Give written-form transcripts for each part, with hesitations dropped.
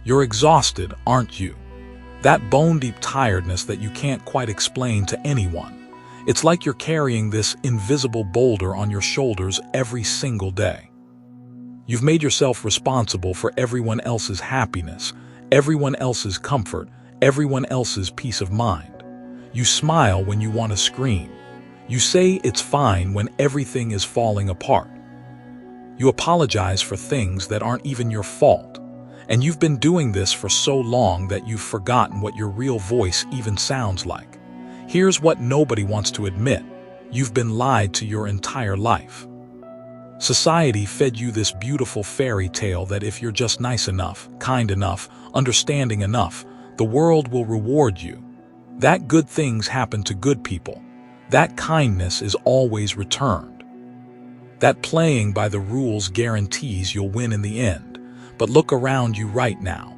You're exhausted, aren't you? That bone-deep tiredness that you can't quite explain to anyone. It's like you're carrying this invisible boulder on your shoulders every single day. You've made yourself responsible for everyone else's happiness, everyone else's comfort, everyone else's peace of mind. You smile when you want to scream. You say it's fine when everything is falling apart. You apologize for things that aren't even your fault. And you've been doing this for so long that you've forgotten what your real voice even sounds like. Here's what nobody wants to admit. You've been lied to your entire life. Society fed you this beautiful fairy tale that if you're just nice enough, kind enough, understanding enough, the world will reward you. That good things happen to good people. That kindness is always returned. That playing by the rules guarantees you'll win in the end. But look around you right now.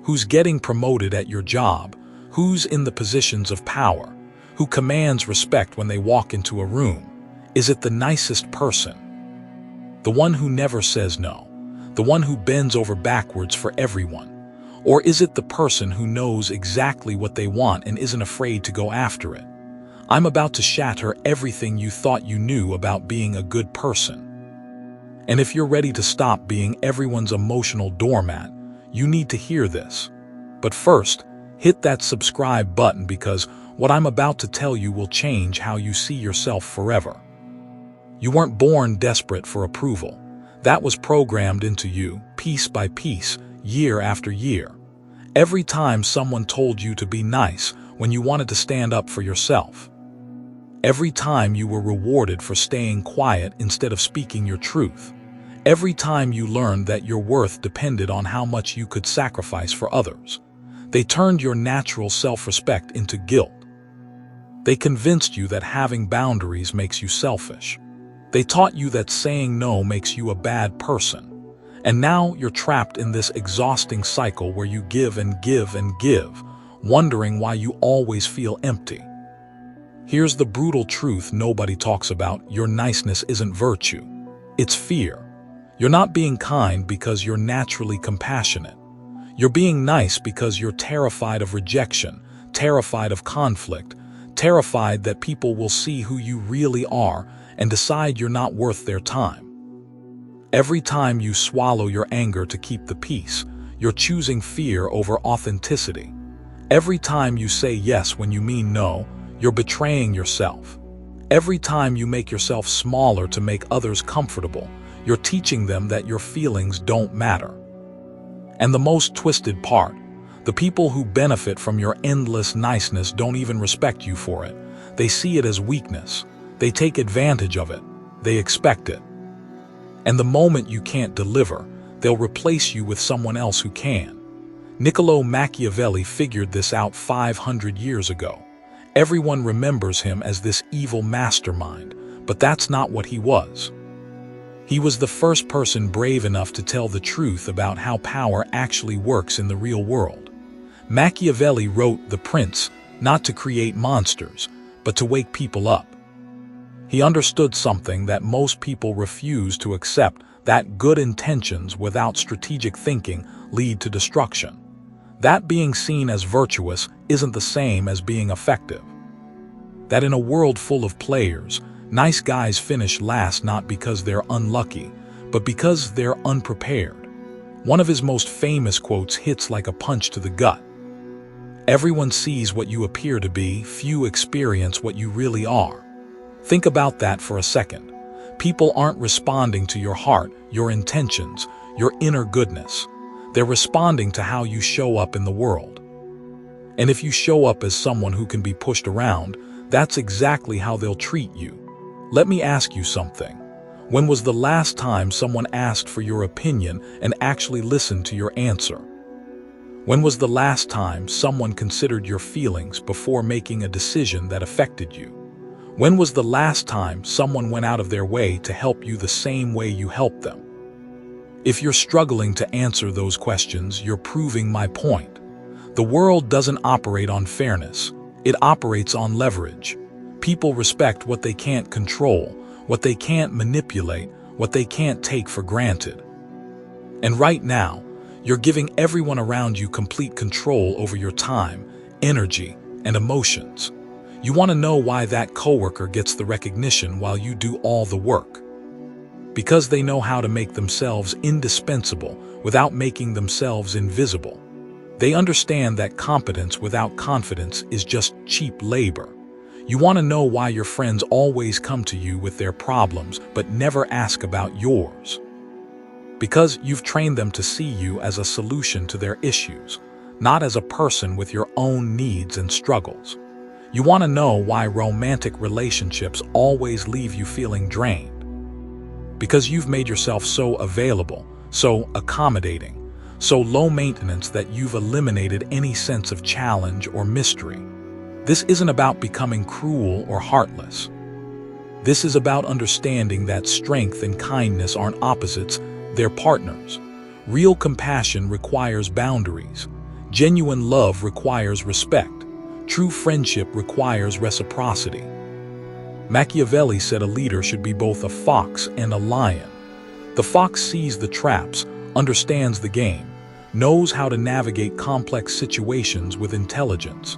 Who's getting promoted at your job? Who's in the positions of power? Who commands respect when they walk into a room? Is it the nicest person? The one who never says no? The one who bends over backwards for everyone? Or is it the person who knows exactly what they want and isn't afraid to go after it? I'm about to shatter everything you thought you knew about being a good person. And if you're ready to stop being everyone's emotional doormat, you need to hear this. But first, hit that subscribe button because what I'm about to tell you will change how you see yourself forever. You weren't born desperate for approval. That was programmed into you, piece by piece, year after year. Every time someone told you to be nice when you wanted to stand up for yourself. Every time you were rewarded for staying quiet instead of speaking your truth. Every time you learned that your worth depended on how much you could sacrifice for others. They turned your natural self-respect into guilt. They convinced you that having boundaries makes you selfish. They taught you that saying no makes you a bad person. And now you're trapped in this exhausting cycle where you give and give and give, wondering why you always feel empty. Here's the brutal truth nobody talks about. Your niceness isn't virtue. It's fear. You're not being kind because you're naturally compassionate. You're being nice because you're terrified of rejection, terrified of conflict, terrified that people will see who you really are and decide you're not worth their time. Every time you swallow your anger to keep the peace, you're choosing fear over authenticity. Every time you say yes when you mean no, you're betraying yourself. Every time you make yourself smaller to make others comfortable, you're teaching them that your feelings don't matter. And the most twisted part, the people who benefit from your endless niceness don't even respect you for it. They see it as weakness. They take advantage of it. They expect it. And the moment you can't deliver, they'll replace you with someone else who can. Niccolo Machiavelli figured this out 500 years ago. Everyone remembers him as this evil mastermind, but that's not what he was. He was the first person brave enough to tell the truth about how power actually works in the real world. Machiavelli wrote The Prince not to create monsters, but to wake people up. He understood something that most people refuse to accept, that good intentions without strategic thinking lead to destruction. That being seen as virtuous isn't the same as being effective. That in a world full of players, nice guys finish last not because they're unlucky, but because they're unprepared. One of his most famous quotes hits like a punch to the gut. Everyone sees what you appear to be, few experience what you really are. Think about that for a second. People aren't responding to your heart, your intentions, your inner goodness. They're responding to how you show up in the world. And if you show up as someone who can be pushed around, that's exactly how they'll treat you. Let me ask you something. When was the last time someone asked for your opinion and actually listened to your answer? When was the last time someone considered your feelings before making a decision that affected you? When was the last time someone went out of their way to help you the same way you helped them? If you're struggling to answer those questions, you're proving my point. The world doesn't operate on fairness. It operates on leverage. People respect what they can't control, what they can't manipulate, what they can't take for granted. And right now, You're giving everyone around you complete control over your time, energy, and emotions. You want to know why that coworker gets the recognition while you do all the work. Because they know how to make themselves indispensable without making themselves invisible. They understand that competence without confidence is just cheap labor. You want to know why your friends always come to you with their problems but never ask about yours. Because you've trained them to see you as a solution to their issues, not as a person with your own needs and struggles. You want to know why romantic relationships always leave you feeling drained. Because you've made yourself so available, so accommodating, so low maintenance that you've eliminated any sense of challenge or mystery. This isn't about becoming cruel or heartless. This is about understanding that strength and kindness aren't opposites, they're partners. Real compassion requires boundaries. Genuine love requires respect. True friendship requires reciprocity. Machiavelli said a leader should be both a fox and a lion. The fox sees the traps, understands the game, knows how to navigate complex situations with intelligence.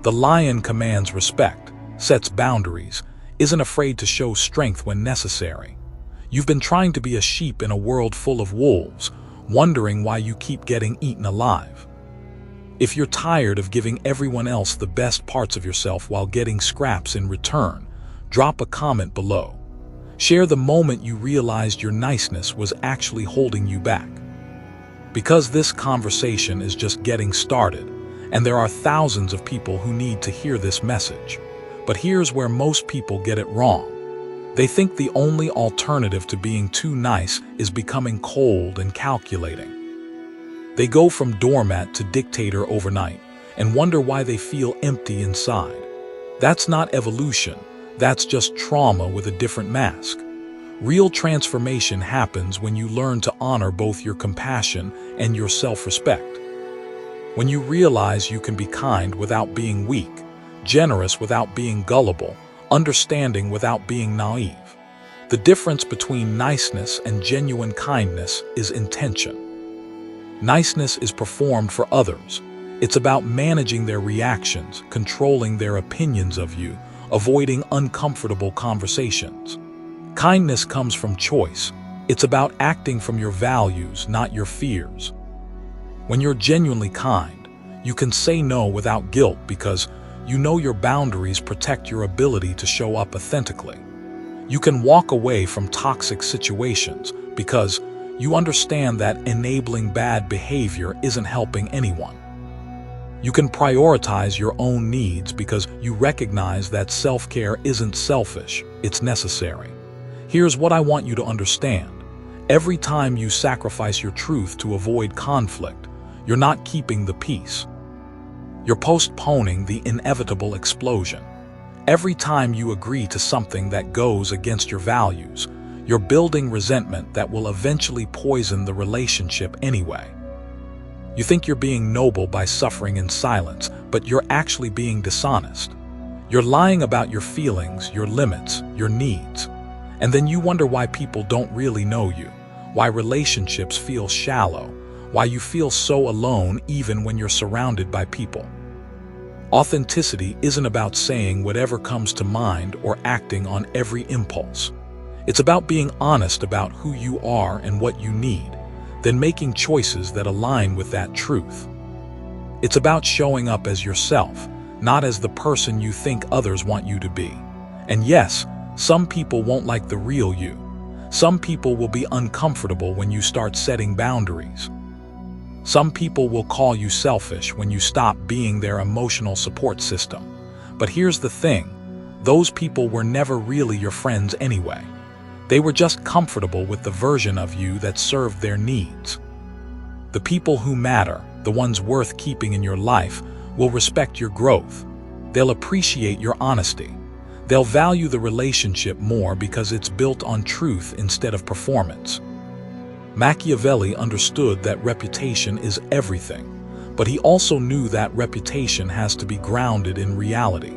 The lion commands respect, sets boundaries, isn't afraid to show strength when necessary. You've been trying to be a sheep in a world full of wolves, wondering why you keep getting eaten alive. If you're tired of giving everyone else the best parts of yourself while getting scraps in return, drop a comment below. Share the moment you realized your niceness was actually holding you back. Because this conversation is just getting started, and there are thousands of people who need to hear this message. But here's where most people get it wrong. They think the only alternative to being too nice is becoming cold and calculating. They go from doormat to dictator overnight and wonder why they feel empty inside. That's not evolution, that's just trauma with a different mask. Real transformation happens when you learn to honor both your compassion and your self-respect. When you realize you can be kind without being weak, generous without being gullible, understanding without being naive. The difference between niceness and genuine kindness is intention. Niceness is performed for others. It's about managing their reactions, controlling their opinions of you, avoiding uncomfortable conversations. Kindness comes from choice. It's about acting from your values, not your fears. When you're genuinely kind, you can say no without guilt because you know your boundaries protect your ability to show up authentically. You can walk away from toxic situations because you understand that enabling bad behavior isn't helping anyone. You can prioritize your own needs because you recognize that self-care isn't selfish, it's necessary. Here's what I want you to understand. Every time you sacrifice your truth to avoid conflict, you're not keeping the peace. You're postponing the inevitable explosion. Every time you agree to something that goes against your values, you're building resentment that will eventually poison the relationship anyway. You think you're being noble by suffering in silence, but you're actually being dishonest. You're lying about your feelings, your limits, your needs. And then you wonder why people don't really know you, why relationships feel shallow, why you feel so alone even when you're surrounded by people. Authenticity isn't about saying whatever comes to mind or acting on every impulse. It's about being honest about who you are and what you need, then making choices that align with that truth. It's about showing up as yourself, not as the person you think others want you to be. And yes, some people won't like the real you. Some people will be uncomfortable when you start setting boundaries. Some people will call you selfish when you stop being their emotional support system. But here's the thing, those people were never really your friends anyway. They were just comfortable with the version of you that served their needs. The people who matter, the ones worth keeping in your life, will respect your growth. They'll appreciate your honesty. They'll value the relationship more because it's built on truth instead of performance. Machiavelli understood that reputation is everything, but he also knew that reputation has to be grounded in reality.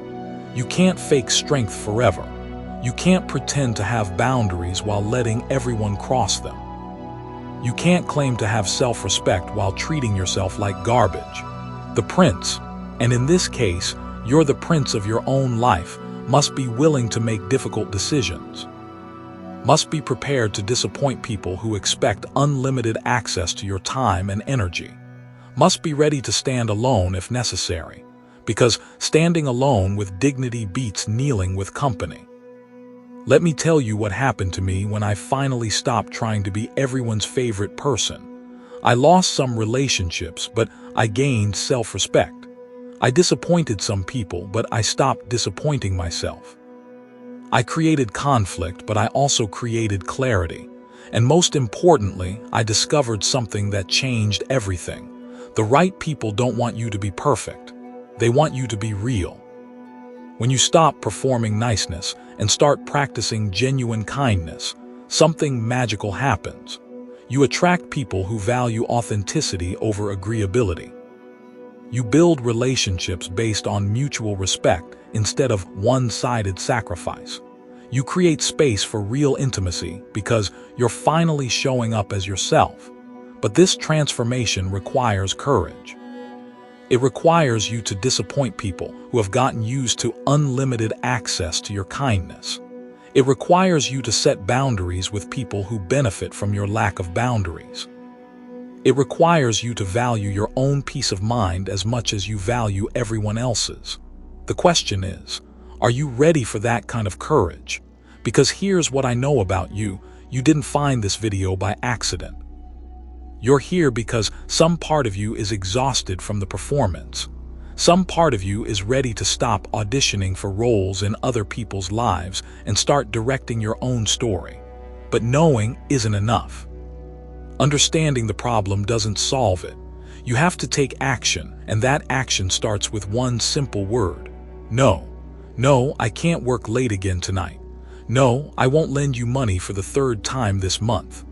You can't fake strength forever. You can't pretend to have boundaries while letting everyone cross them. You can't claim to have self-respect while treating yourself like garbage. The prince, and in this case, you're the prince of your own life, must be willing to make difficult decisions. Must be prepared to disappoint people who expect unlimited access to your time and energy. Must be ready to stand alone if necessary, because standing alone with dignity beats kneeling with company. Let me tell you what happened to me when I finally stopped trying to be everyone's favorite person. I lost some relationships, but I gained self-respect. I disappointed some people, but I stopped disappointing myself. I created conflict, but I also created clarity. And most importantly, I discovered something that changed everything. The right people don't want you to be perfect. They want you to be real. When you stop performing niceness and start practicing genuine kindness, something magical happens. You attract people who value authenticity over agreeability. You build relationships based on mutual respect instead of one-sided sacrifice. You create space for real intimacy because you're finally showing up as yourself. But this transformation requires courage. It requires you to disappoint people who have gotten used to unlimited access to your kindness. It requires you to set boundaries with people who benefit from your lack of boundaries. It requires you to value your own peace of mind as much as you value everyone else's. The question is, are you ready for that kind of courage? Because here's what I know about you: you didn't find this video by accident. You're here because some part of you is exhausted from the performance. Some part of you is ready to stop auditioning for roles in other people's lives and start directing your own story. But knowing isn't enough. Understanding the problem doesn't solve it. You have to take action, and that action starts with one simple word: no. No, I can't work late again tonight. No, I won't lend you money for the third time this month.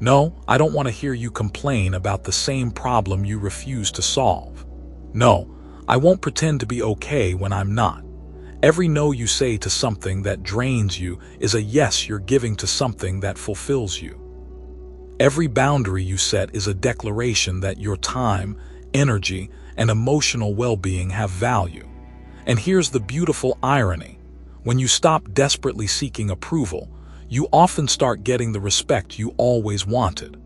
No, I don't want to hear you complain about the same problem you refuse to solve. No, I won't pretend to be okay when I'm not. Every no you say to something that drains you is a yes you're giving to something that fulfills you. Every boundary you set is a declaration that your time, energy, and emotional well-being have value. And here's the beautiful irony. When you stop desperately seeking approval, you often start getting the respect you always wanted.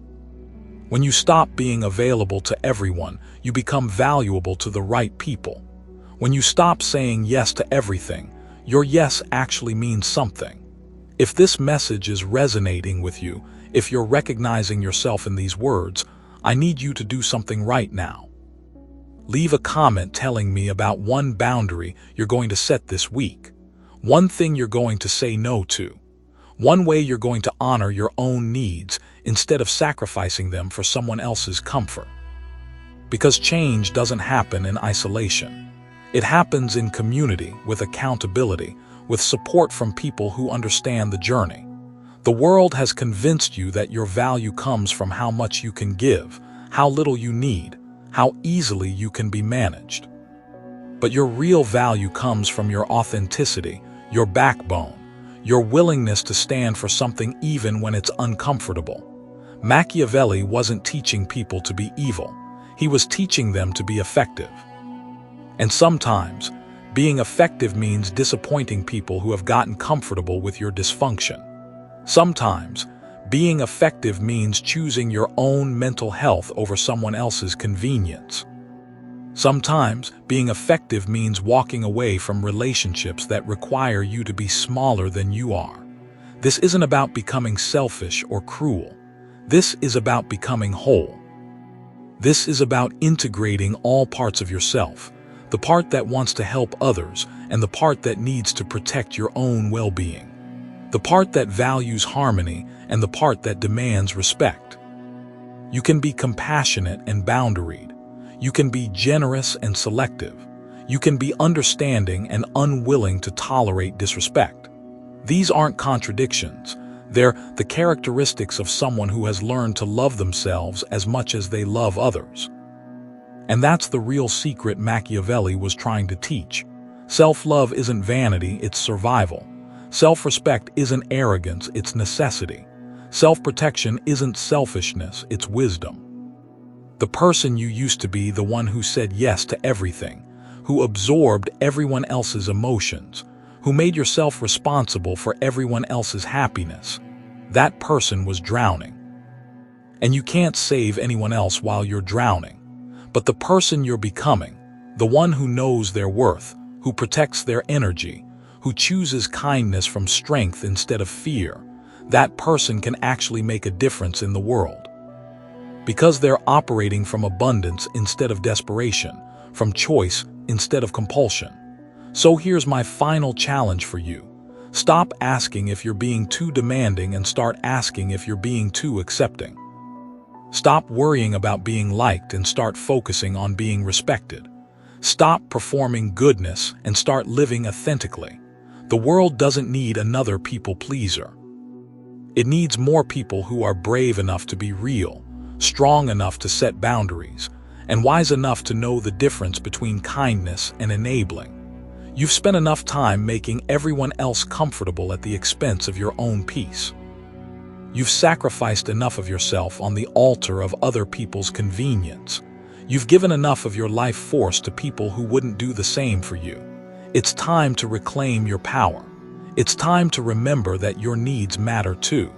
When you stop being available to everyone, you become valuable to the right people. When you stop saying yes to everything, your yes actually means something. If this message is resonating with you, if you're recognizing yourself in these words, I need you to do something right now. Leave a comment telling me about one boundary you're going to set this week, one thing you're going to say no to, one way you're going to honor your own needs instead of sacrificing them for someone else's comfort. Because change doesn't happen in isolation. It happens in community, with accountability, with support from people who understand the journey. The world has convinced you that your value comes from how much you can give, how little you need, how easily you can be managed. But your real value comes from your authenticity, your backbone, your willingness to stand for something even when it's uncomfortable. Machiavelli wasn't teaching people to be evil. He was teaching them to be effective. And sometimes, being effective means disappointing people who have gotten comfortable with your dysfunction. Sometimes, being effective means choosing your own mental health over someone else's convenience. Sometimes, being effective means walking away from relationships that require you to be smaller than you are. This isn't about becoming selfish or cruel. This is about becoming whole. This is about integrating all parts of yourself, the part that wants to help others and the part that needs to protect your own well-being, the part that values harmony and the part that demands respect. You can be compassionate and boundaried. You can be generous and selective. You can be understanding and unwilling to tolerate disrespect. These aren't contradictions. They're the characteristics of someone who has learned to love themselves as much as they love others. And that's the real secret Machiavelli was trying to teach. Self-love isn't vanity, it's survival. Self-respect isn't arrogance, it's necessity. Self-protection isn't selfishness, it's wisdom. The person you used to be, the one who said yes to everything, who absorbed everyone else's emotions, who made yourself responsible for everyone else's happiness, that person was drowning. And you can't save anyone else while you're drowning. But the person you're becoming, the one who knows their worth, who protects their energy, who chooses kindness from strength instead of fear, that person can actually make a difference in the world. Because they're operating from abundance instead of desperation, from choice instead of compulsion. So here's my final challenge for you. Stop asking if you're being too demanding and start asking if you're being too accepting. Stop worrying about being liked and start focusing on being respected. Stop performing goodness and start living authentically. The world doesn't need another people pleaser. It needs more people who are brave enough to be real, strong enough to set boundaries, and wise enough to know the difference between kindness and enabling. You've spent enough time making everyone else comfortable at the expense of your own peace. You've sacrificed enough of yourself on the altar of other people's convenience. You've given enough of your life force to people who wouldn't do the same for you. It's time to reclaim your power. It's time to remember that your needs matter too.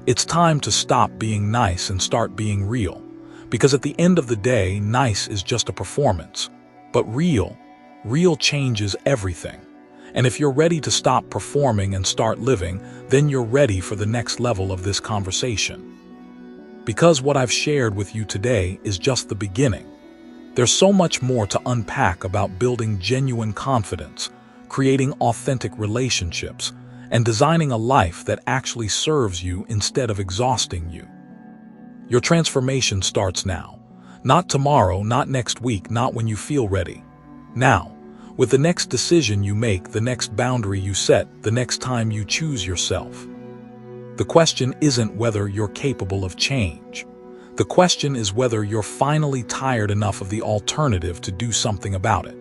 It's time to stop being nice and start being real. Because at the end of the day, nice is just a performance. But real changes everything. And if you're ready to stop performing and start living, then you're ready for the next level of this conversation. Because what I've shared with you today is just the beginning. There's so much more to unpack about building genuine confidence, creating authentic relationships, and designing a life that actually serves you instead of exhausting you. Your transformation starts now. Not tomorrow, not next week, not when you feel ready. Now, with the next decision you make, the next boundary you set, the next time you choose yourself. The question isn't whether you're capable of change. The question is whether you're finally tired enough of the alternative to do something about it.